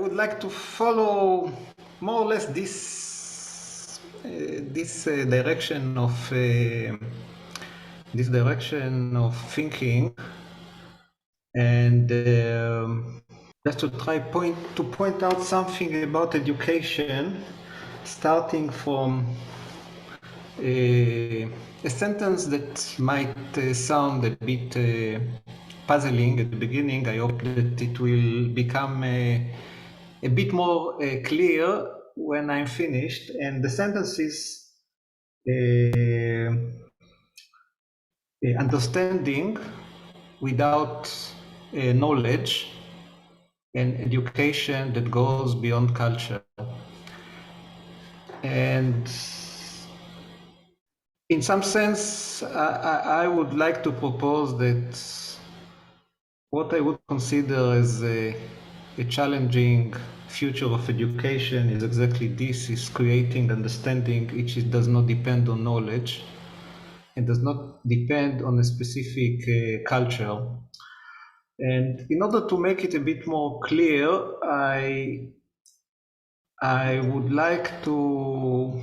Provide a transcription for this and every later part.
would like to follow more or less direction of thinking, and just to try to point out something about education, starting from a sentence that might sound a bit puzzling at the beginning. I hope that it will become a bit more clear when I'm finished. And the sentence is understanding without knowledge, and education that goes beyond culture. And in some sense, I would like to propose that what I would consider as a challenging future of education is exactly this: is creating understanding which does not depend on knowledge and does not depend on a specific culture. And in order to make it a bit more clear, I would like to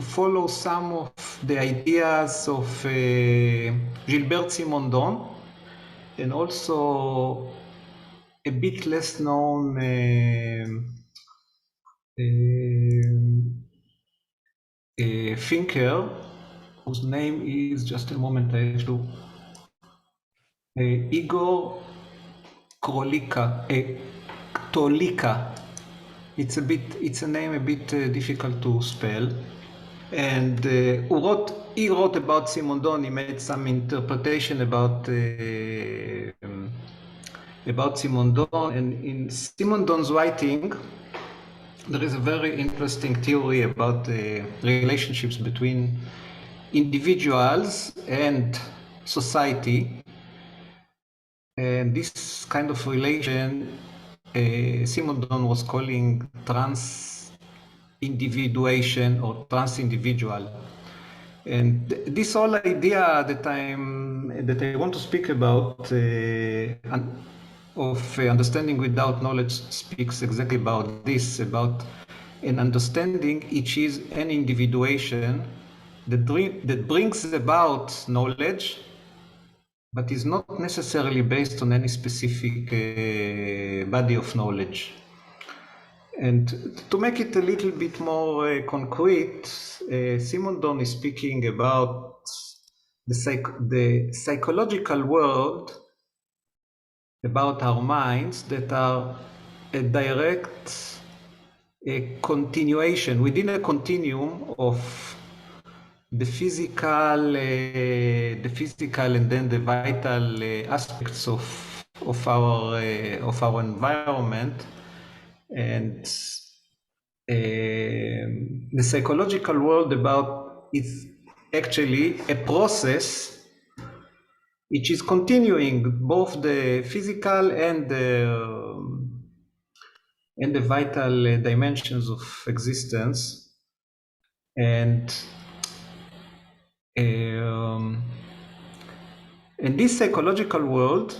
follow some of the ideas of Gilbert Simondon, and also a bit less known thinker, whose name is, just a moment, I have to, Igor Tolika. It's a name a bit difficult to spell. And he wrote about Simondon. He made some interpretation about Simondon. And in Simondon's writing, there is a very interesting theory about the relationships between individuals and society. And this kind of relation, Simondon was calling trans-individuation or trans-individual. And this whole idea that I want to speak about of understanding without knowledge speaks exactly about this, about an understanding which is an individuation that brings about knowledge, but is not necessarily based on any specific body of knowledge. And to make it a little bit more concrete, Simondon is speaking about the psychological world, about our minds, that are a direct continuation within a continuum of the physical and then the vital aspects of our environment. And the psychological world about is actually a process which is continuing both the physical and the vital dimensions of existence. And this psychological world,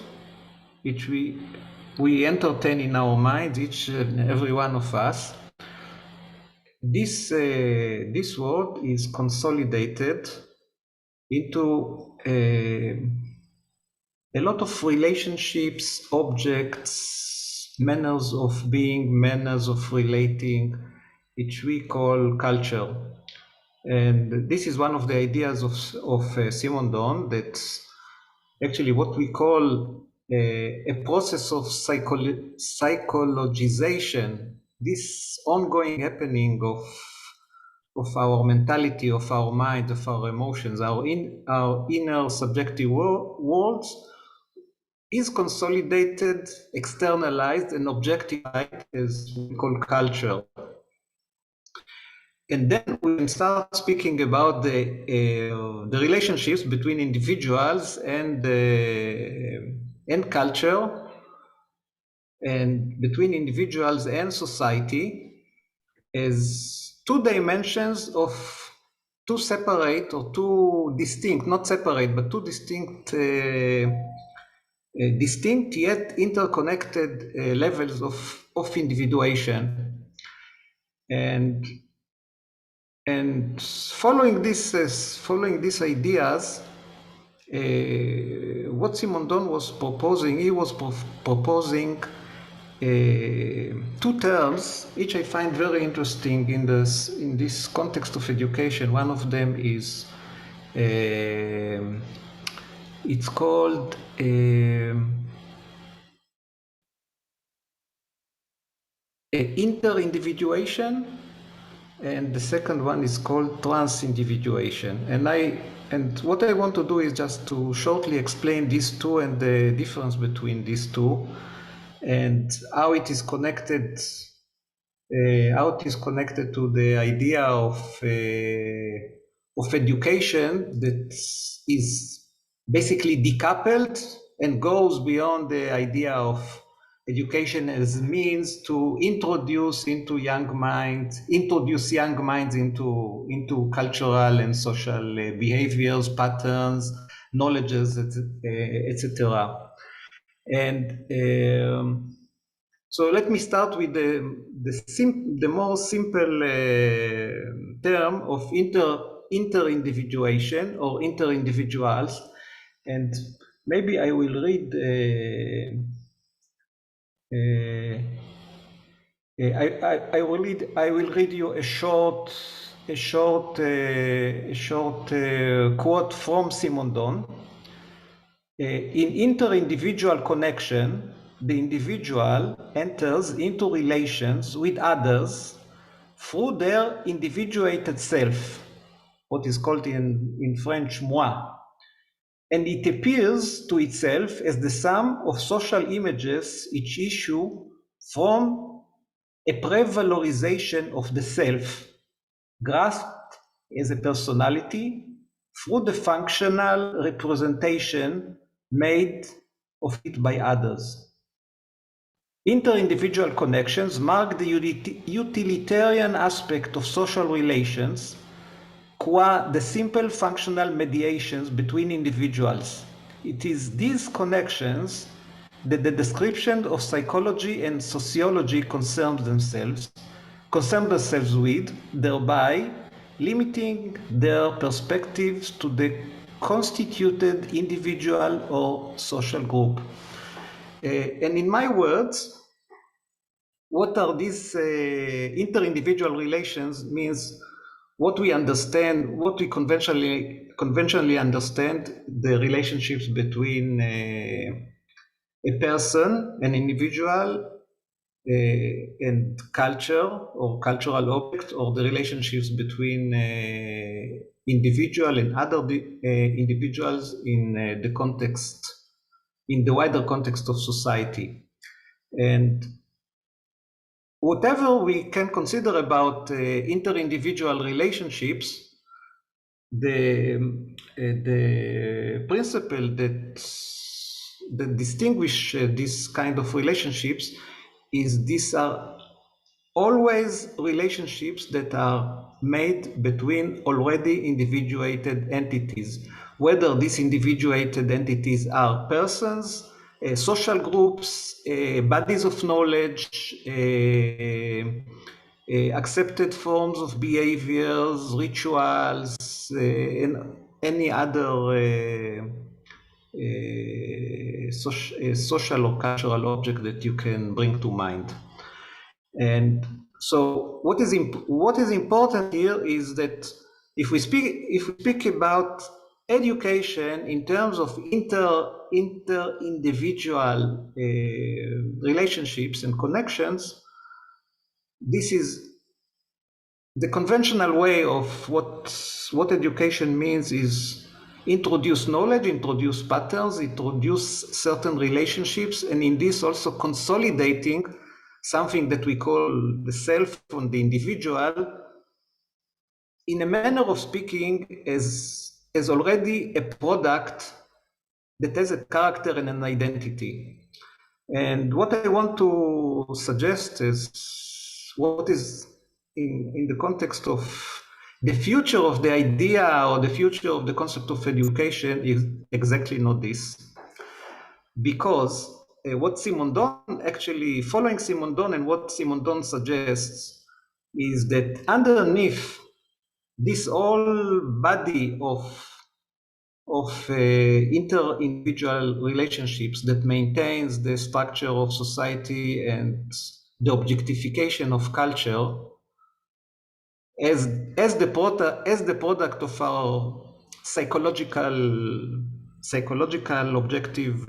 which we entertain in our minds, each and every one of us, this world is consolidated into a lot of relationships, objects, manners of being, manners of relating, which we call culture. And this is one of the ideas of Simondon, that actually what we call a process of psychologization, this ongoing happening of our mentality, of our mind, of our emotions, our inner subjective worlds, is consolidated, externalized, and objectified as we call culture. And then we can start speaking about the relationships between individuals and culture, and between individuals and society, as two dimensions of two separate or two distinct, not separate, but two distinct distinct yet interconnected levels of individuation. And following these ideas, what Simondon was proposing, he was proposing two terms, which I find very interesting in this context of education. One of them is it's called interindividuation, and the second one is called transindividuation. And what I want to do is just to shortly explain these two and the difference between these two, and how it is connected to the idea of education that is basically decoupled and goes beyond the idea of education as means to introduce young minds into cultural and social behaviors, patterns, knowledges, etc. And so let me start with the more simple term of interindividuation or interindividuals, and maybe I will read. I will read you a short quote from Simondon. In interindividual connection, the individual enters into relations with others through their individuated self, what is called in French moi, and it appears to itself as the sum of social images which issue from a pre-valorization of the self, grasped as a personality through the functional representation made of it by others. Interindividual connections mark the utilitarian aspect of social relations, qua the simple functional mediations between individuals. It is these connections that the description of psychology and sociology concern themselves with, thereby limiting their perspectives to the constituted individual or social group. And in my words, what are these interindividual relations means what we understand, what we conventionally understand the relationships between a person, an individual, and culture or cultural object, or the relationships between individual and other individuals in the wider context of society. And whatever we can consider about interindividual relationships, the principle that distinguish this kind of relationships is these are always relationships that are made between already individuated entities, whether these individuated entities are persons, social groups, bodies of knowledge, accepted forms of behaviors, rituals, and any other social or cultural object that you can bring to mind. And so what is important here is that if we speak about education in terms of interindividual relationships and connections, this is the conventional way of what education means is introduce knowledge, introduce patterns, introduce certain relationships, and in this also consolidating something that we call the self and the individual, in a manner of speaking, as already a product that has a character and an identity. And what I want to suggest is what is in the context of the future of the idea or the future of the concept of education is exactly not this. because what Simondon actually, following Simondon and what Simondon suggests is that underneath this whole body of inter-individual relationships that maintains the structure of society and the objectification of culture as the product of our psychological objective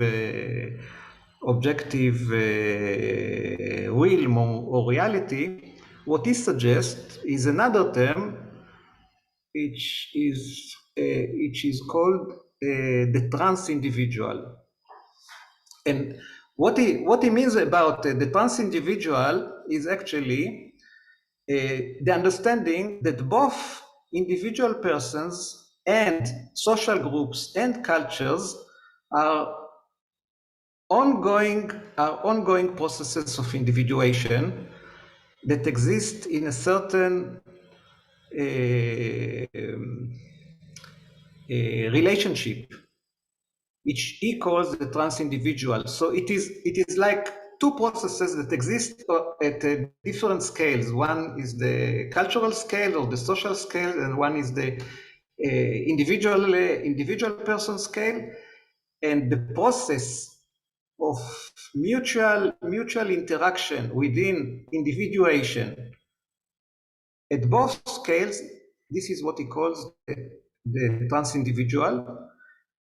realm or reality. What he suggests is another term which is called the trans-individual. And what he means about the trans-individual is actually the understanding that both individual persons and social groups and cultures are ongoing processes of individuation that exist in a certain relationship, which he calls the trans-individual. So it is like two processes that exist at different scales. One is the cultural scale or the social scale, and one is the individual person scale. And the process of mutual interaction within individuation at both scales, this is what he calls the trans-individual.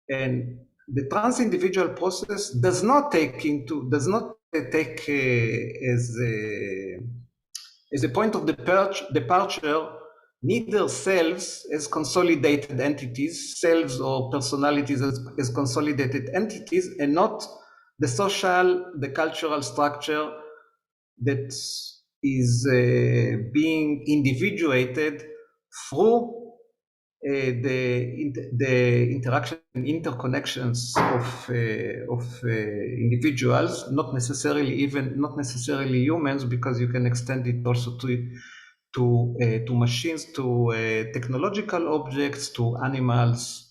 And the trans-individual process does not take as a point of departure neither selves as consolidated entities, selves or personalities as consolidated entities, and not the cultural structure that is being individuated through the interaction and interconnections of individuals, not necessarily humans, because you can extend it also to machines, to technological objects, to animals,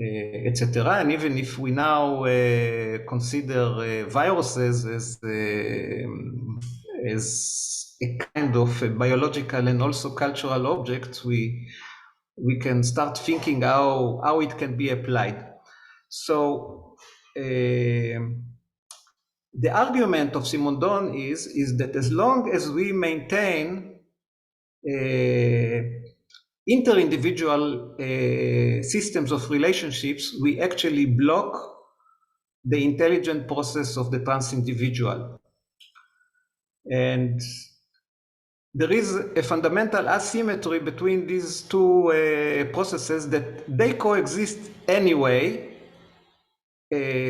etc. And even if we now consider viruses as a kind of a biological and also cultural object, we can start thinking how it can be applied. So the argument of Simondon is that as long as we maintain inter-individual systems of relationships, we actually block the intelligent process of the trans-individual. And there is a fundamental asymmetry between these two processes, that they coexist anyway,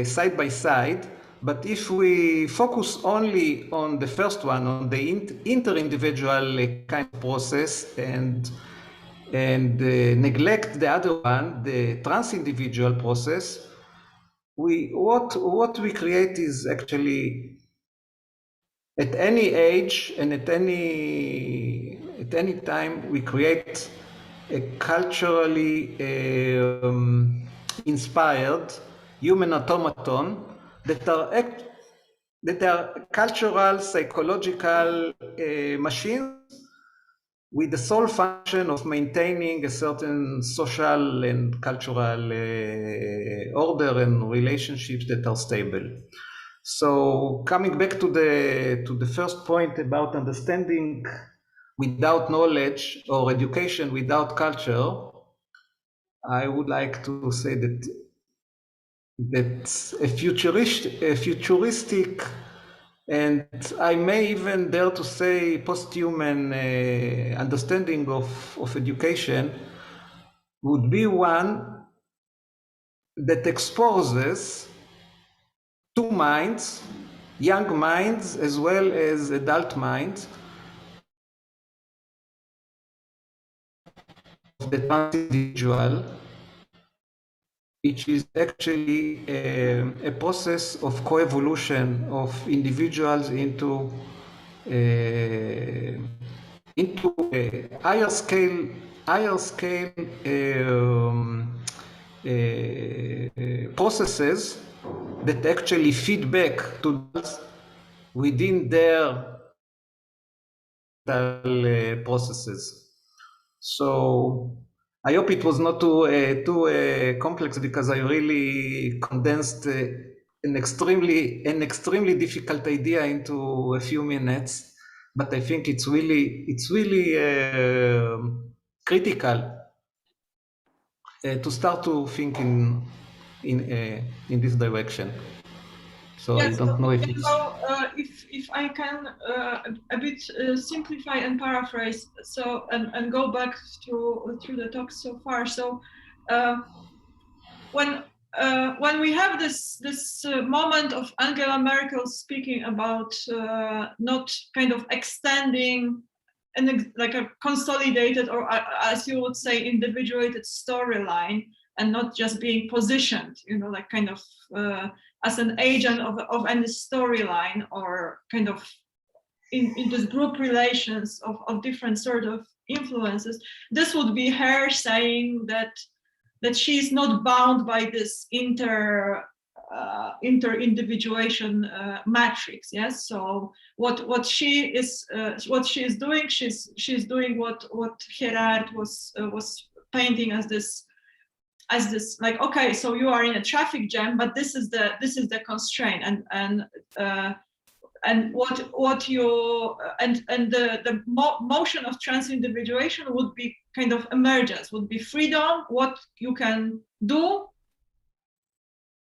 side by side. But if we focus only on the first one, on the interindividual kind of process, and neglect the other one, the trans-individual process, what we create is actually, at any age and at any time, we create a culturally inspired human automaton that are cultural, psychological machines with the sole function of maintaining a certain social and cultural order and relationships that are stable. So coming back to the first point about understanding without knowledge or education without culture, I would like to say that a futuristic, and I may even dare to say post-human understanding of education would be one that exposes two minds, young minds as well as adult minds, of the trans-individual, which is actually a process of coevolution of individuals into higher scale processes that actually feed back to us within their processes. So I hope it was not too complex, because I really condensed an extremely difficult idea into a few minutes. But I think it's really critical to start to think in this direction. So yes, I don't know if it's... if I can a bit simplify and paraphrase, so and go back through the talk so far. So when we have this moment of Angela Merkel speaking about not kind of extending like a consolidated, or as you would say, individuated storyline, and not just being positioned, like kind of as an agent of any storyline, or kind of in this group relations of different sort of influences. This would be her saying that she's not bound by this interindividuation matrix. Yes. So what she is doing, she's doing what Gerard was painting as this like, okay, so you are in a traffic jam, but this is the constraint, and what you and the motion of transindividuation would be kind of emergence, would be freedom. What you can do,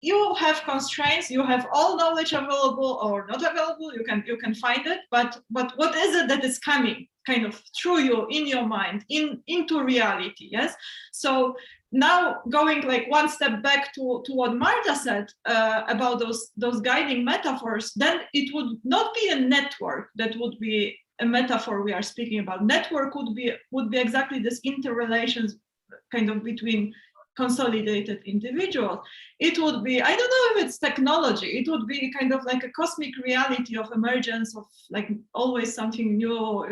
you have constraints, you have all knowledge available or not available, you can find it, but what is it that is coming kind of through you, in your mind, into reality? Yes. So now going like one step back to what Marta said about those guiding metaphors, then it would not be a network that would be a metaphor we are speaking about. Network would be exactly this interrelations kind of between consolidated individuals. It would be, I don't know if it's technology, it would be kind of like a cosmic reality of emergence, of like always something new,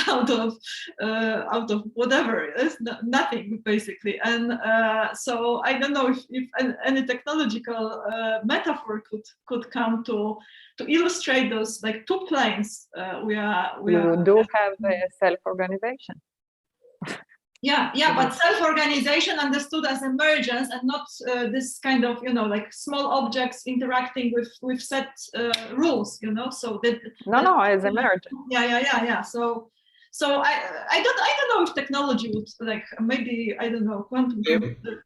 out of whatever. It's nothing basically. And so I don't know if any technological metaphor could come to illustrate those like two planes you do have self-organization. Yeah, but self-organization understood as emergence, and not this kind of, like small objects interacting with set rules, so that no, as emergence. Yeah. So I don't know if technology would, like, maybe, I don't know, quantum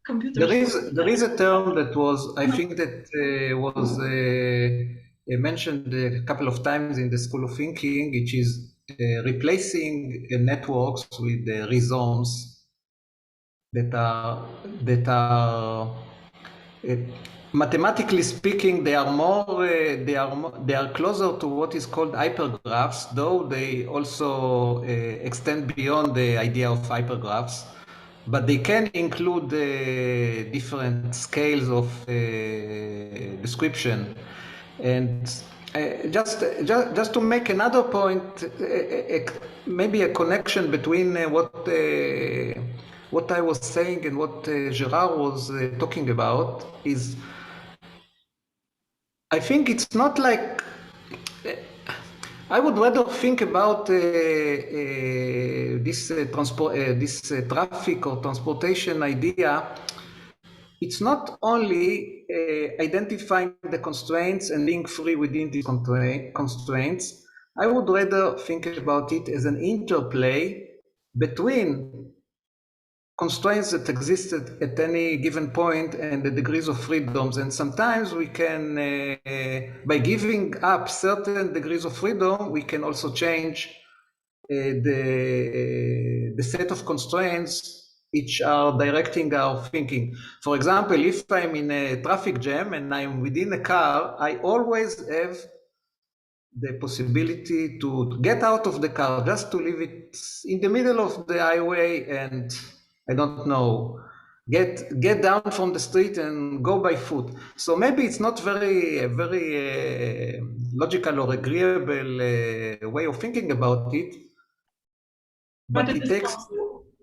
computers. There is a term that was, I think that was mentioned a couple of times in the School of Thinking, which is replacing networks with rhizomes that are mathematically speaking, they are closer to what is called hypergraphs, though they also extend beyond the idea of hypergraphs. But they can include different scales of description. And just to make another point, maybe a connection between what I was saying and what Gerard was talking about is, I think it's not like, I would rather think about this traffic or transportation idea. It's not only identifying the constraints and being free within these constraints. I would rather think about it as an interplay between constraints that existed at any given point and the degrees of freedoms. And sometimes we can, by giving up certain degrees of freedom, we can also change the set of constraints which are directing our thinking. For example, if I'm in a traffic jam and I'm within a car, I always have the possibility to get out of the car, just to leave it in the middle of the highway and, I don't know, get down from the street and go by foot. So maybe it's not very logical or agreeable way of thinking about it, but it takes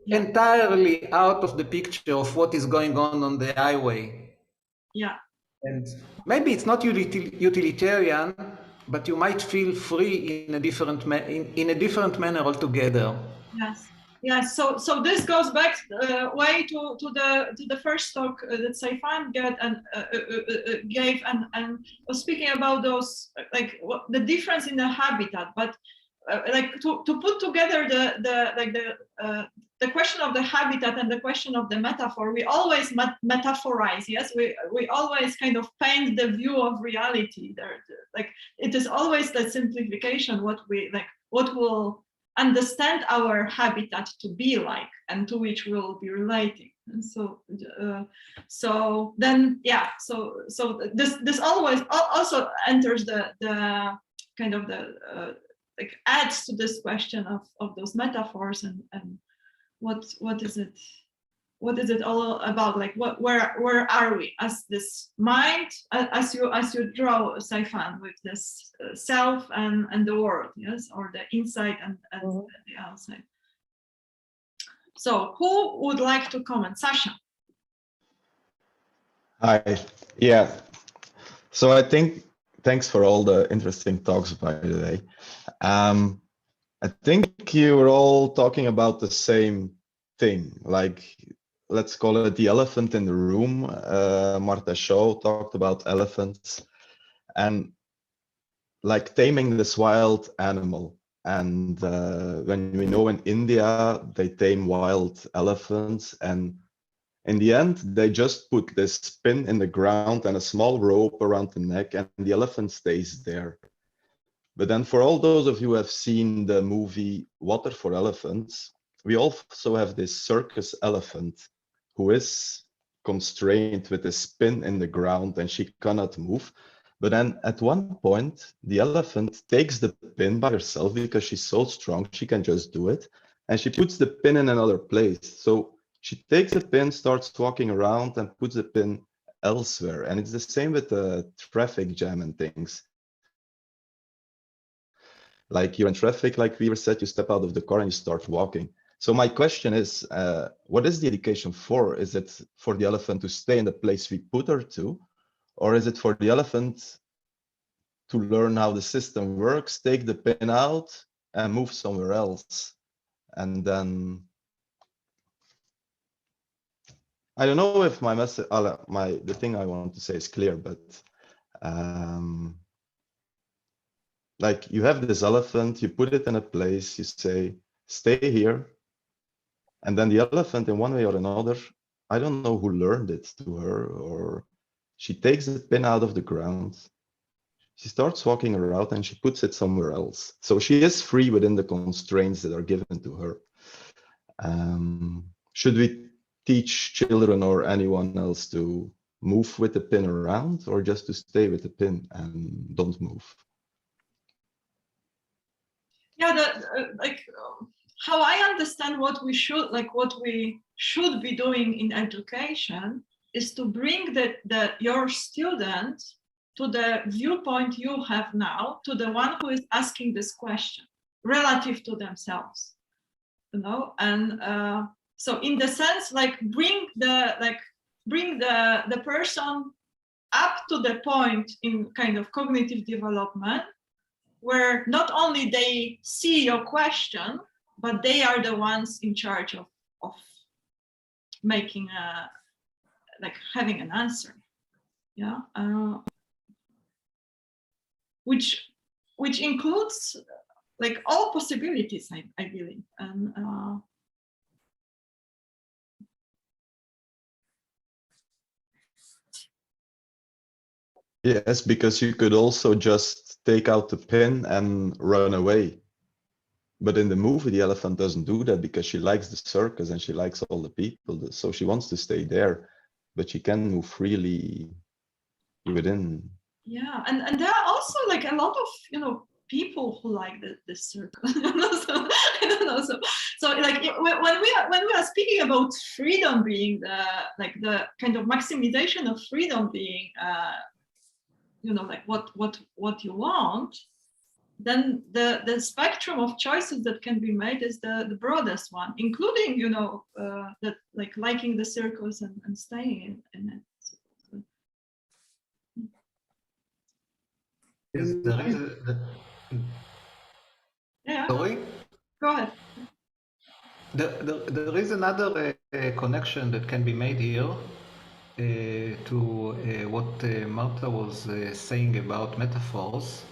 entirely out of the picture of what is going on the highway. Yeah. And maybe it's not utilitarian, but you might feel free in a different manner altogether. Yes. Yes. So this goes back way to the first talk that Saifan gave and was speaking about those like the difference in the habitat, but like to put together the question of the habitat and the question of the metaphor, we always metaphorize. Yes, we always kind of paint the view of reality. There, like it is always the simplification. What will understand our habitat to be like, and to which we'll be relating. And so then yeah. So this always also enters the kind of the like adds to this question of those metaphors and what is it all about, like where are we as this mind, as you draw Saifan with this self and the world, yes, or the inside and the outside. So who would like to comment? Sasha. Hi. Yeah. So I think thanks for all the interesting talks, by the way. I think you were all talking about the same thing, like let's call it the elephant in the room. Martha Shaw talked about elephants and like taming this wild animal. And when we know in India, they tame wild elephants, and in the end, they just put this pin in the ground and a small rope around the neck, and the elephant stays there. But then for all those of you who have seen the movie Water for Elephants, we also have this circus elephant who is constrained with a spin in the ground and she cannot move. But then at one point, the elephant takes the pin by herself because she's so strong, she can just do it. And she puts the pin in another place. So she takes the pin, starts walking around and puts the pin elsewhere. And it's the same with the traffic jam and things. Like you're in traffic, like Weaver said, you step out of the car and you start walking. So my question is, what is the education for? Is it for the elephant to stay in the place we put her to? Or is it for the elephant to learn how the system works, take the pin out and move somewhere else? And then, I don't know if my message, the thing I want to say is clear, but like you have this elephant, you put it in a place, you say, stay here. And then the elephant in one way or another, I don't know who learned it to her, or she takes the pin out of the ground. She starts walking around and she puts it somewhere else. So she is free within the constraints that are given to her. Should we teach children or anyone else to move with the pin around, or just to stay with the pin and don't move? Yeah, how I understand what we should be doing in education is to bring your student to the viewpoint you have now, to the one who is asking this question relative to themselves, you know. And so in the sense, like bring the person up to the point in kind of cognitive development where not only they see your question, but they are the ones in charge of making having an answer. Yeah. Which includes like all possibilities, I believe. And yes, because you could also just take out the pin and run away. But in the movie, the elephant doesn't do that because she likes the circus and she likes all the people. So she wants to stay there, but she can move freely within. Yeah, and there are also like a lot of, you know, people who like this circle. So, I don't know. So like when we are speaking about freedom being the kind of maximization of freedom being you know, like what you want, then the spectrum of choices that can be made is the broadest one, including, you know, that like liking the circles and staying in it. Yeah. Sorry? Go ahead. There is another connection that can be made here to what Marta was saying about metaphors.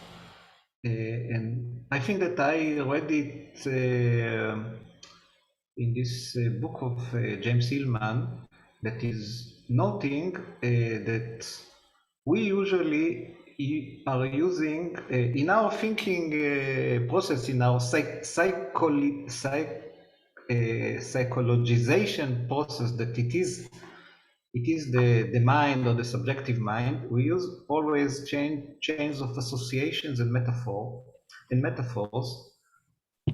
And I think that I read it in this book of James Hillman, that is noting that we usually are using in our thinking process, in our psychologization process, that it is the mind or the subjective mind. We use always chains of associations and metaphors.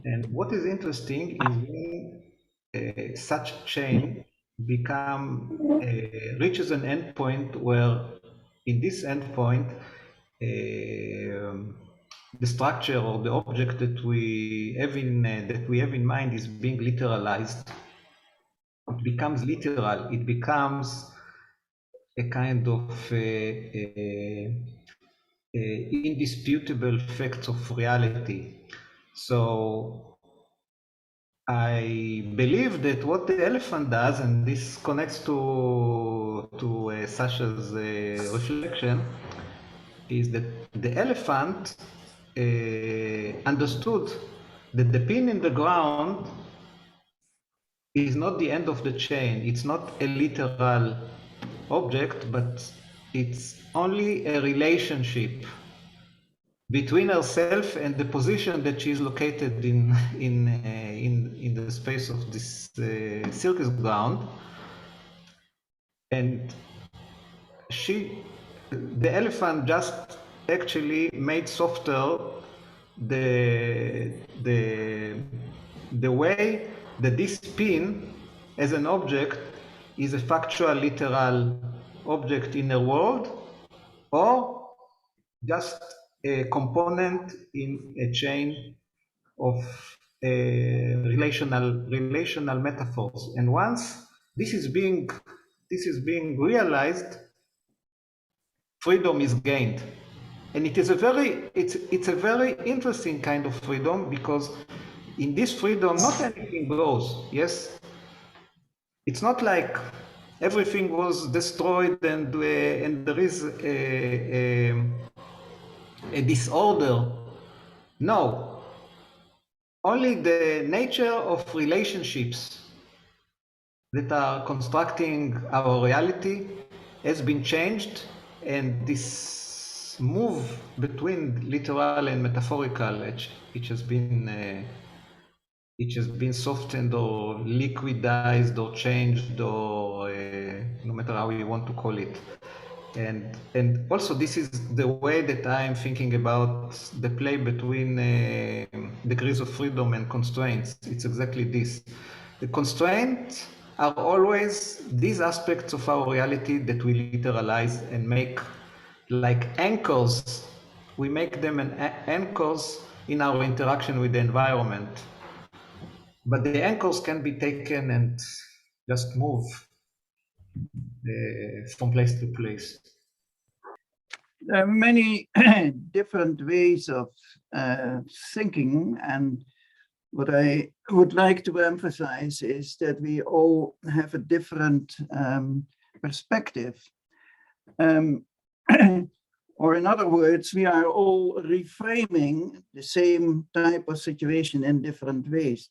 And what is interesting is when such chain reaches an endpoint where, in this endpoint, the structure or the object that we have in mind is being literalized. It becomes literal. It becomes a kind of indisputable fact of reality. So I believe that what the elephant does, and this connects to Sasha's reflection, is that the elephant understood that the pin in the ground is not the end of the chain. It's not a literal object, but it's only a relationship between herself and the position that she is located in the space of this circus ground. And the elephant just actually made softer the way that this pin as an object is a factual, literal object in a world, or just a component in a chain of relational metaphors. And once this is being realized, freedom is gained. And it is a very interesting kind of freedom, because in this freedom not anything goes. Yes, it's not like everything was destroyed and there is a disorder. No, only the nature of relationships that are constructing our reality has been changed, and this move between literal and metaphorical, it has been softened or liquidized or changed, or no matter how you want to call it. And also this is the way that I'm thinking about the play between degrees of freedom and constraints. It's exactly this. The constraints are always these aspects of our reality that we literalize and make like anchors. We make them anchors in our interaction with the environment. But the anchors can be taken and just move from place to place. There are many different ways of thinking, and what I would like to emphasize is that we all have a different perspective. Or in other words, we are all reframing the same type of situation in different ways.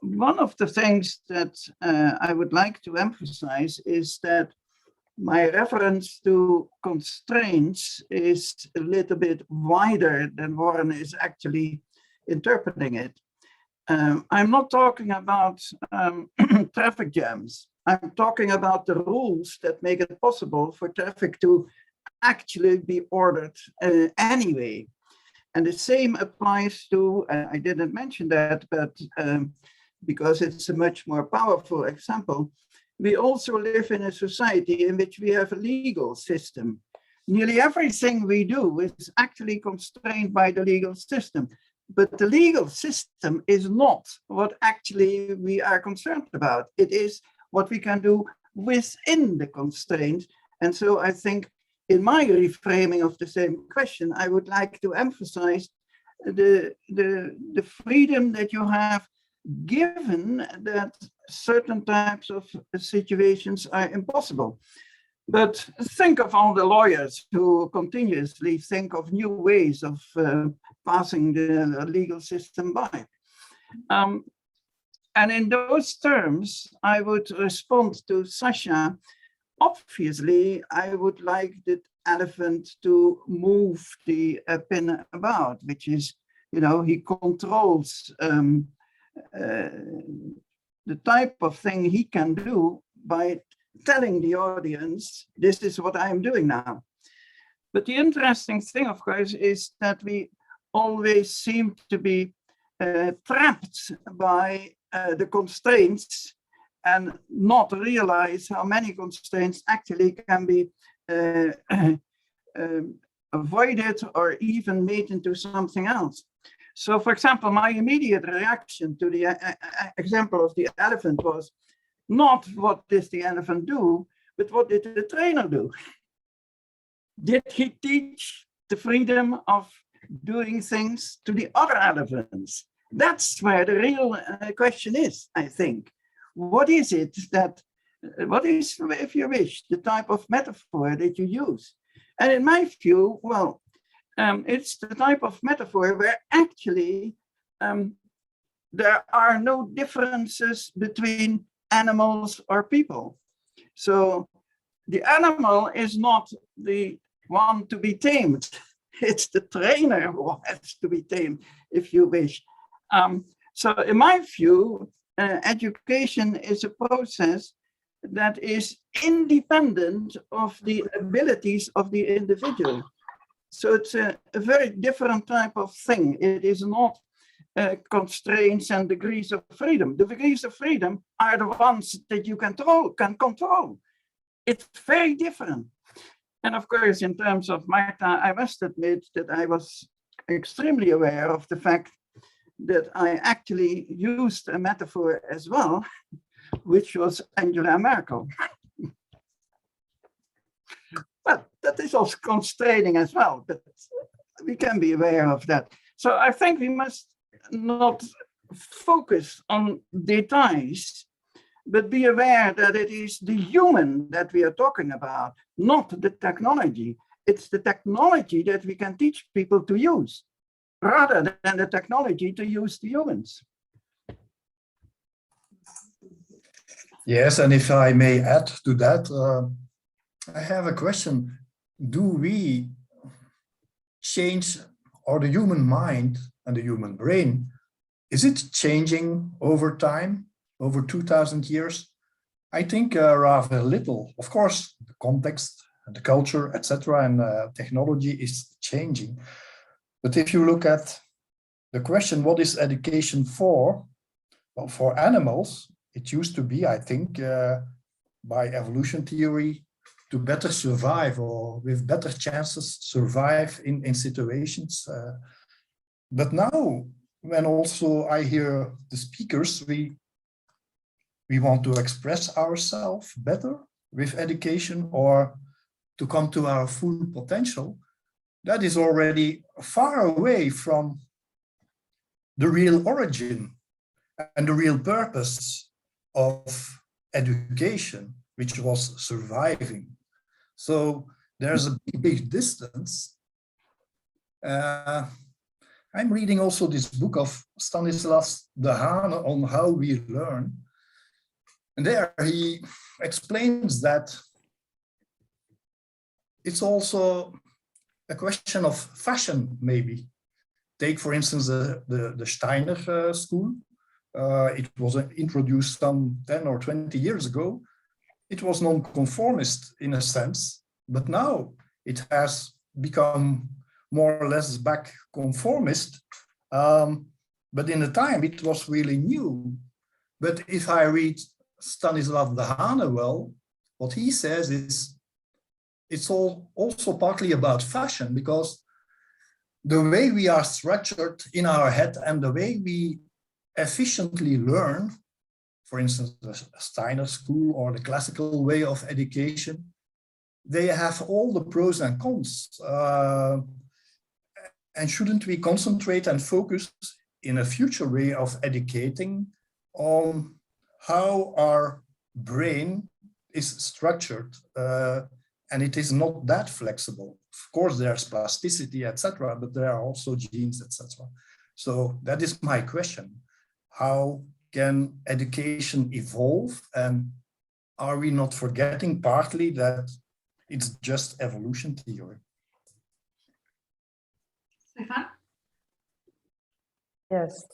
One of the things that I would like to emphasize is that my reference to constraints is a little bit wider than Warren is actually interpreting it. I'm not talking about traffic jams. I'm talking about the rules that make it possible for traffic to actually be ordered anyway. And the same applies to, I didn't mention that, but because it's a much more powerful example, we also live in a society in which we have a legal system. Nearly everything we do is actually constrained by the legal system, but the legal system is not what actually we are concerned about. It is what we can do within the constraints. And so I think in my reframing of the same question, I would like to emphasize the freedom that you have, given that certain types of situations are impossible. But think of all the lawyers who continuously think of new ways of passing the legal system by. And in those terms, I would respond to Sasha. Obviously, I would like the elephant to move the pin about, which is, he controls the type of thing he can do by telling the audience, this is what I'm doing now. But the interesting thing, of course, is that we always seem to be trapped by the constraints and not realize how many constraints actually can be avoided or even made into something else. So, for example, my immediate reaction to the example of the elephant was not what does the elephant do, but what did the trainer do? Did he teach the freedom of doing things to the other elephants? That's where the real question is, I think. What is it that, what is, if you wish, the type of metaphor that you use? And in my view, well, it's the type of metaphor where actually there are no differences between animals or people. So the animal is not the one to be tamed. It's the trainer who has to be tamed, if you wish. So in my view, education is a process that is independent of the abilities of the individual. So it's a very different type of thing. It is not constraints and degrees of freedom. The degrees of freedom are the ones that you can control. It's very different. And of course, in terms of Marta, I must admit that I was extremely aware of the fact that I actually used a metaphor as well, which was Angela Merkel. Well, that is also constraining as well, but we can be aware of that. So I think we must not focus on details, but be aware that it is the human that we are talking about, not the technology. It's the technology that we can teach people to use, rather than the technology to use the humans. Yes, and if I may add to that, I have a question. Do we change, or the human mind and the human brain, is it changing over time, over 2000 years? I think rather little. Of course, the context and the culture, etc., and technology is changing. But if you look at the question, what is education for? Well, for animals, it used to be, I think, by evolution theory, to better survive, or with better chances survive in situations. But now, when also I hear the speakers, we want to express ourselves better with education, or to come to our full potential. That is already far away from the real origin and the real purpose of education, which was surviving. So there's a big distance. I'm reading also this book of Stanislas de Haan on how we learn. And there he explains that it's also a question of fashion, maybe. Take, for instance, the Steiner school. It was introduced some 10 or 20 years ago. It was non-conformist in a sense, but now it has become more or less back conformist. But in the time, it was really new. But if I read Stanislas de Haan well, what he says is, it's also partly about fashion, because the way we are structured in our head and the way we efficiently learn, for instance, the Steiner school or the classical way of education, they have all the pros and cons. And shouldn't we concentrate and focus in a future way of educating on how our brain is structured, and it is not that flexible. Of course, there's plasticity, etc., but there are also genes, etc. So that is my question. How can education evolve? And are we not forgetting partly that it's just evolution theory? Stefan? Yes.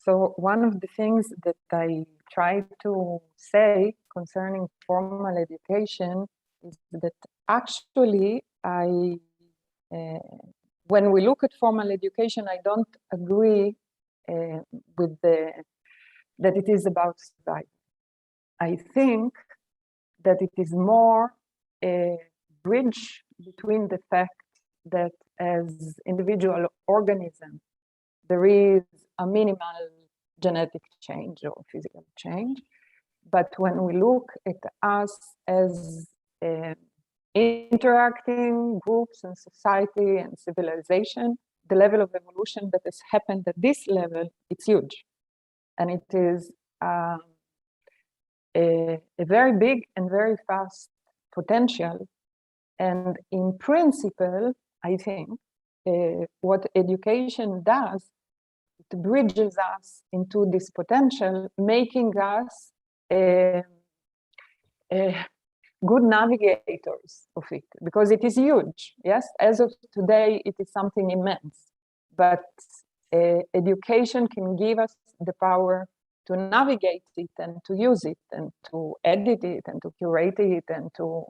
So one of the things that I try to say concerning formal education is that actually when we look at formal education, I don't agree with that it is about survival. I think that it is more a bridge between the fact that as individual organisms, there is a minimal genetic change or physical change. But when we look at us as interacting groups and society and civilization, the level of evolution that has happened at this level, it's huge. And it is a very big and very fast potential. And in principle, I think what education does, it bridges us into this potential, making us good navigators of it, because it is huge. Yes, as of today, it is something immense, but education can give us the power to navigate it and to use it and to edit it and to curate it and to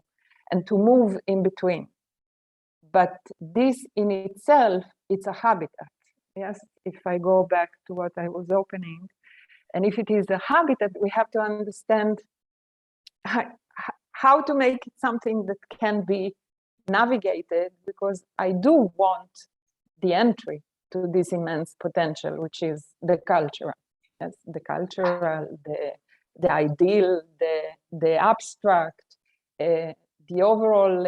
move in between. But this in itself, it's a habitat. Yes, if I go back to what I was opening, and if it is a habitat, we have to understand how to make it something that can be navigated, because I do want the entry to this immense potential, which is the cultural. Yes, the cultural, the ideal, the abstract, the overall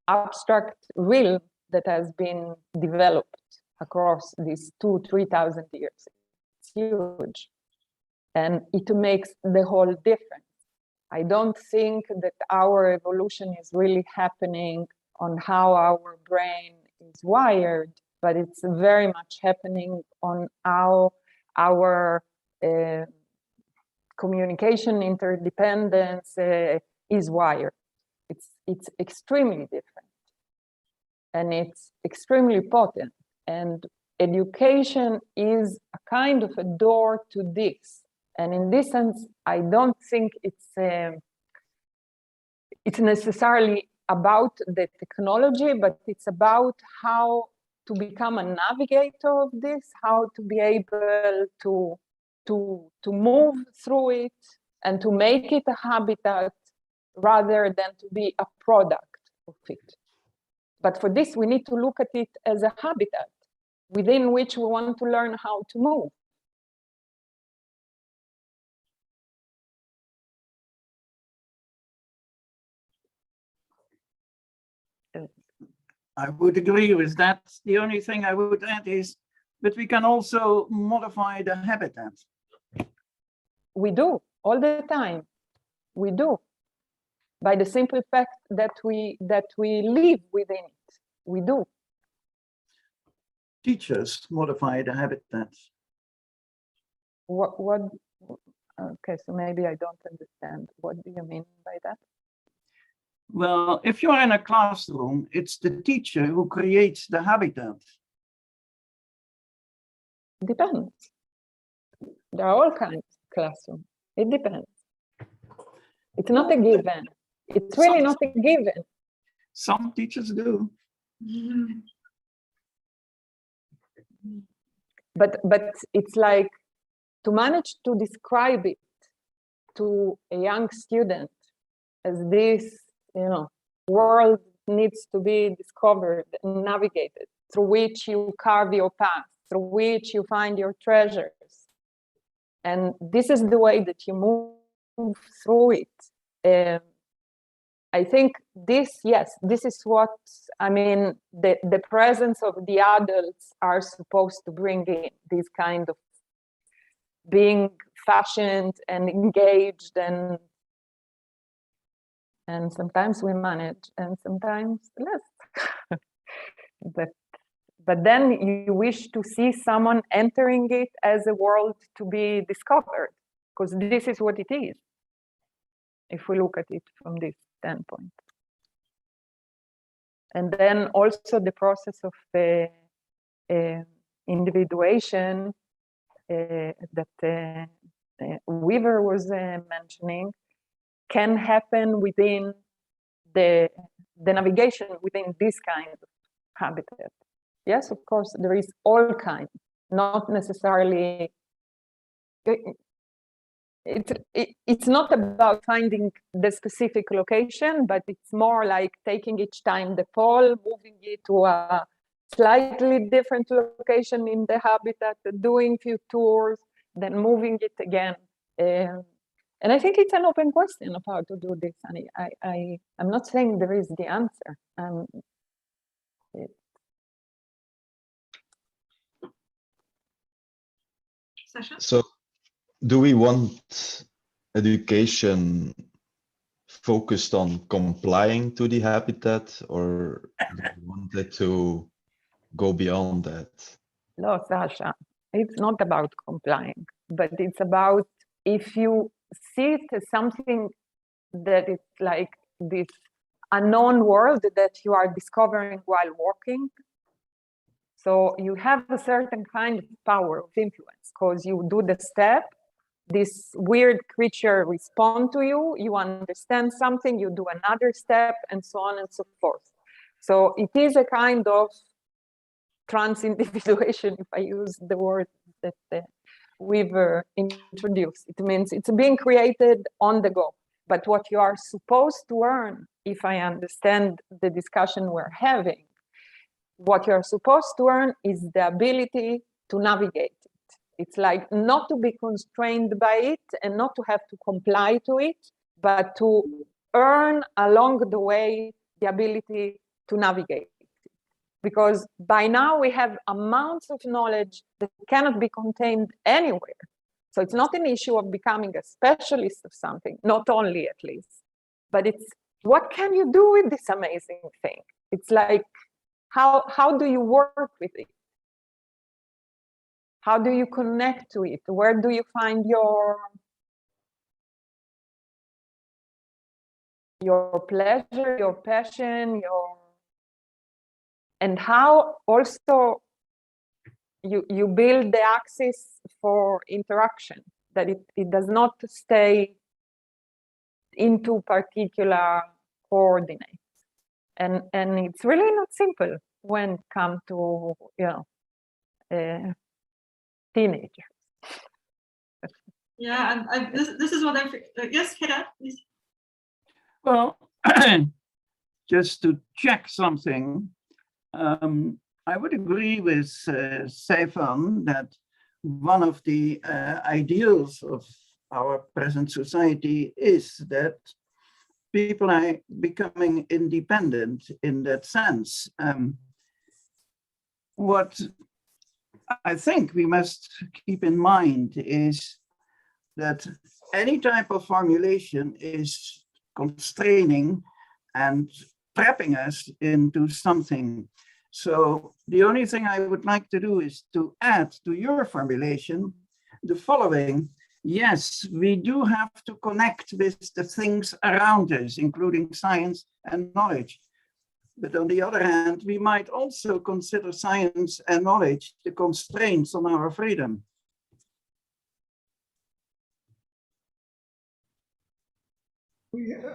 abstract realm that has been developed across these 2,000-3,000 years. It's huge. And it makes the whole difference. I don't think that our evolution is really happening on how our brain is wired, but it's very much happening on how our communication interdependence is wired. It's extremely different, and it's extremely potent. And education is a kind of a door to this. And in this sense, I don't think it's necessarily about the technology, but it's about how to become a navigator of this, how to be able to move through it and to make it a habitat rather than to be a product of it. But for this, we need to look at it as a habitat within which we want to learn how to move. I would agree with that. The only thing I would add is that we can also modify the habitat. We do, all the time. We do. By the simple fact that we live within it. We do. Teachers modify the habitats. What okay, so maybe I don't understand. What do you mean by that? Well, if you're in a classroom, it's the teacher who creates the habitat. Depends. There are all kinds of classrooms. It depends. It's not a given. It's really not a given. Some teachers do. But it's like to manage to describe it to a young student as this, world needs to be discovered and navigated, through which you carve your path, through which you find your treasures. And this is the way that you move through it. I think this, yes, this is what, I mean, the presence of the adults are supposed to bring in, this kind of being fashioned and engaged, and sometimes we manage and sometimes less. But then you wish to see someone entering it as a world to be discovered, because this is what it is, if we look at it from this standpoint. And then also the process of individuation that Weaver was mentioning can happen within the navigation within this kind of habitat. Yes, of course, there is all kinds, not necessarily. It's not about finding the specific location, but it's more like taking each time the pole, moving it to a slightly different location in the habitat, doing few tours, then moving it again. And I think it's an open question of how to do this. And I'm not saying there is the answer. So, do we want education focused on complying to the habitat, or do we want it to go beyond that? No, Sasha, it's not about complying, but it's about, if you see it as something that it's like this unknown world that you are discovering while walking. So you have a certain kind of power of influence, because you do the step, this weird creature responds to you, you understand something, you do another step, and so on and so forth. So it is a kind of trans-individuation, if I use the word that Weaver introduced. It means it's being created on the go. But what you are supposed to earn, if I understand the discussion we're having, what you're supposed to earn is the ability to navigate it. It's like not to be constrained by it and not to have to comply to it, but to earn along the way the ability to navigate it. Because by now we have amounts of knowledge that cannot be contained anywhere. So it's not an issue of becoming a specialist of something, not only at least, but it's what can you do with this amazing thing? It's like, how do you work with it? How do you connect to it? Where do you find your pleasure, your passion, and how also you build the axis for interaction, that it does not stay into particular coordinates. And it's really not simple when it comes to, teenagers. Yeah, and this is what I think. Yes, Hera, please. Well, just to check something, I would agree with Stefan that one of the ideals of our present society is that people are becoming independent in that sense. What I think we must keep in mind is that any type of formulation is constraining and trapping us into something. So the only thing I would like to do is to add to your formulation the following. Yes, we do have to connect with the things around us, including science and knowledge. But on the other hand, we might also consider science and knowledge the constraints on our freedom.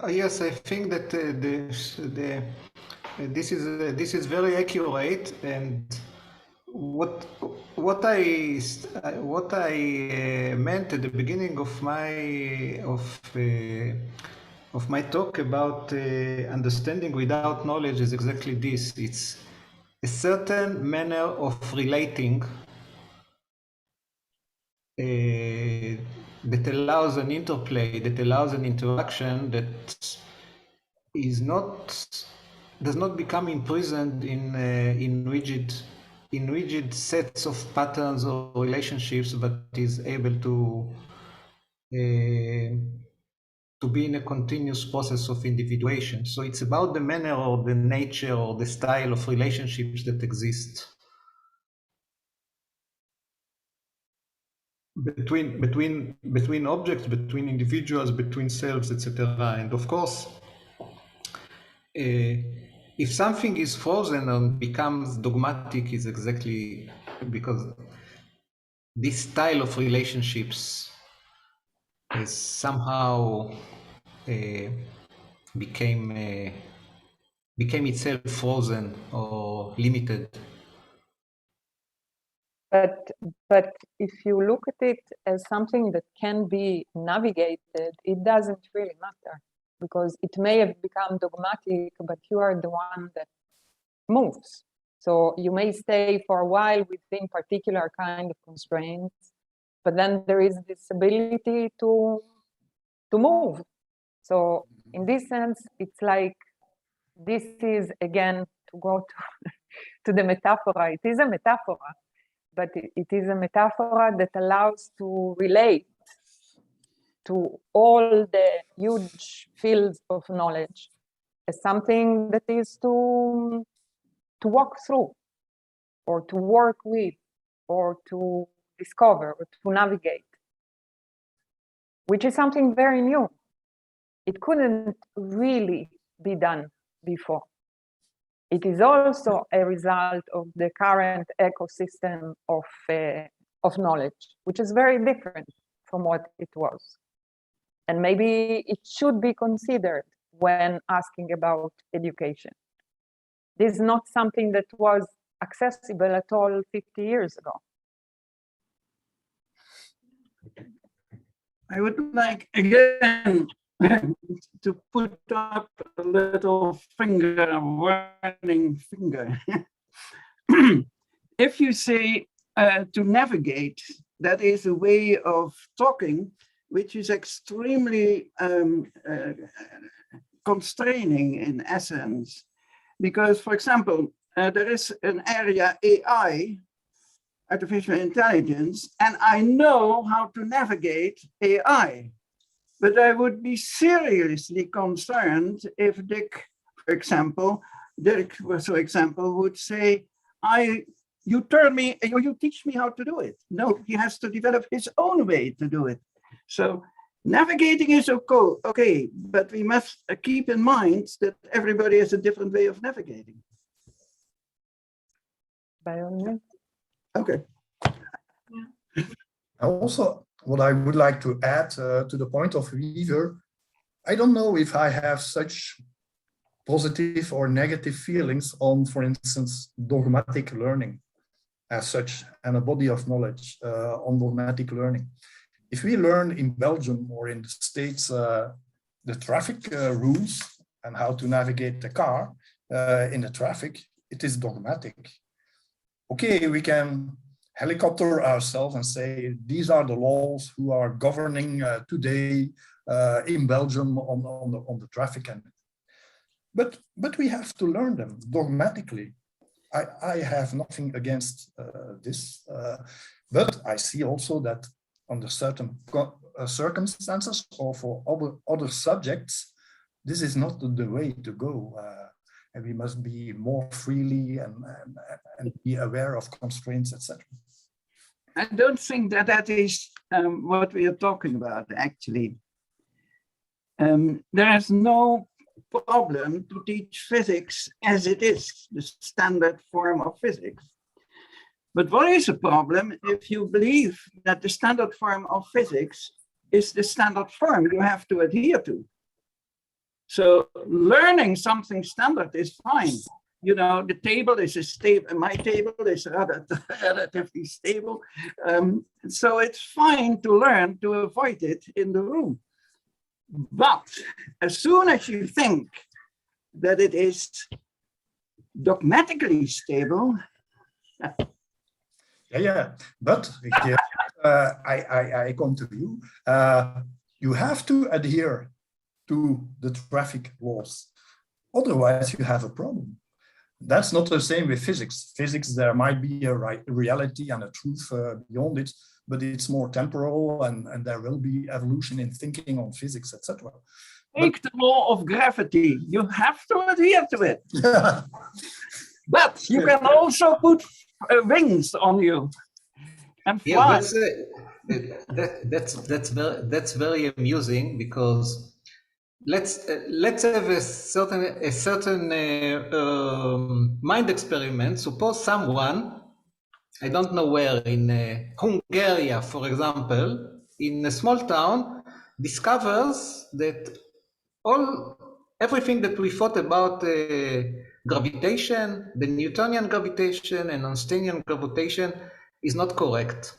Yes, I think that this is very accurate, and what I meant at the beginning of my talk about understanding without knowledge is exactly this. It's a certain manner of relating that allows an interplay, that allows an interaction that is does not become imprisoned in rigid sets of patterns or relationships, but is able to be in a continuous process of individuation. So it's about the manner or the nature or the style of relationships that exist between objects, between individuals, between selves, etc. And of course, if something is frozen and becomes dogmatic, is exactly because this style of relationships is somehow became itself frozen or limited. But if you look at it as something that can be navigated, it doesn't really matter, because it may have become dogmatic, but you are the one that moves. So you may stay for a while within particular kind of constraints, but then there is this ability to move. So in this sense, it's like, this is again, to go to the metaphor. It is a metaphor, but it is a metaphor that allows to relate to all the huge fields of knowledge as something that is to walk through, or to work with, or to discover, or to navigate, which is something very new. It couldn't really be done before. It is also a result of the current ecosystem of knowledge, which is very different from what it was. And maybe it should be considered when asking about education. This is not something that was accessible at all 50 years ago. I would like, again, to put up a little finger, a warning finger. If you say to navigate, that is a way of talking which is extremely constraining in essence. Because, for example, there is an area AI, artificial intelligence, and I know how to navigate AI. But I would be seriously concerned if Dirk, for example, would say, you teach me how to do it. No, he has to develop his own way to do it. So navigating is okay, but we must keep in mind that everybody has a different way of navigating. By all means. Okay. Also, what I would like to add to the point of Weaver, I don't know if I have such positive or negative feelings on, for instance, dogmatic learning as such, and a body of knowledge on dogmatic learning. If we learn in Belgium or in the States the traffic rules and how to navigate the car in the traffic, it is dogmatic. Okay, we can helicopter ourselves and say, these are the laws who are governing today in Belgium on the traffic. But we have to learn them dogmatically. I have nothing against this, but I see also that under certain circumstances or for other subjects, this is not the way to go. And we must be more freely and be aware of constraints, etc. I don't think that is what we are talking about, actually. There is no problem to teach physics as it is, the standard form of physics. But what is a problem if you believe that the standard form of physics is the standard form you have to adhere to? So learning something standard is fine. You know, the table is a stable, my table is relatively stable. So it's fine to learn to avoid it in the room. But as soon as you think that it is dogmatically stable, Yeah. But I come to you. You have to adhere to the traffic laws. Otherwise, you have a problem. That's not the same with physics. Physics, there might be a reality and a truth beyond it, but it's more temporal, and there will be evolution in thinking on physics, etc. Take the law of gravity. You have to adhere to it. But you can also put wings on you and fly. That's very amusing, because let's have a certain mind experiment. Suppose someone, I don't know where, in Hungary, for example, in a small town, discovers that everything that we thought about gravitation, the Newtonian gravitation and Einsteinian gravitation, is not correct.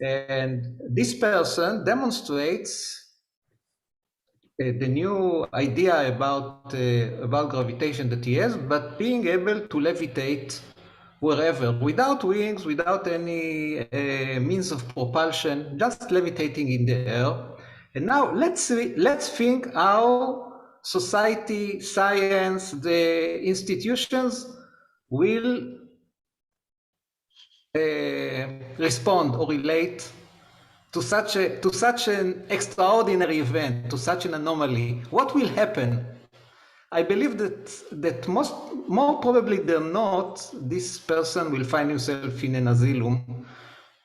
And this person demonstrates the new idea about gravitation that he has, but being able to levitate wherever, without wings, without any means of propulsion, just levitating in the air. And now let's think how society, science, the institutions will respond or relate to such an extraordinary event, to such an anomaly. What will happen? I believe that more probably than not, this person will find himself in an asylum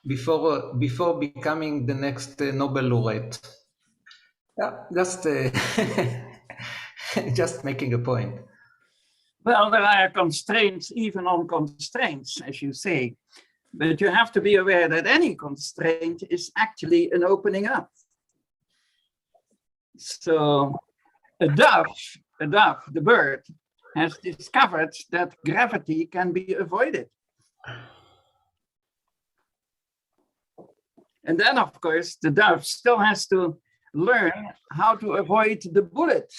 before becoming the next Nobel laureate. Yeah, just making a point. Well, there are constraints, even on constraints, as you say. But you have to be aware that any constraint is actually an opening up. So a dove, the bird, has discovered that gravity can be avoided. And then, of course, the dove still has to learn how to avoid the bullet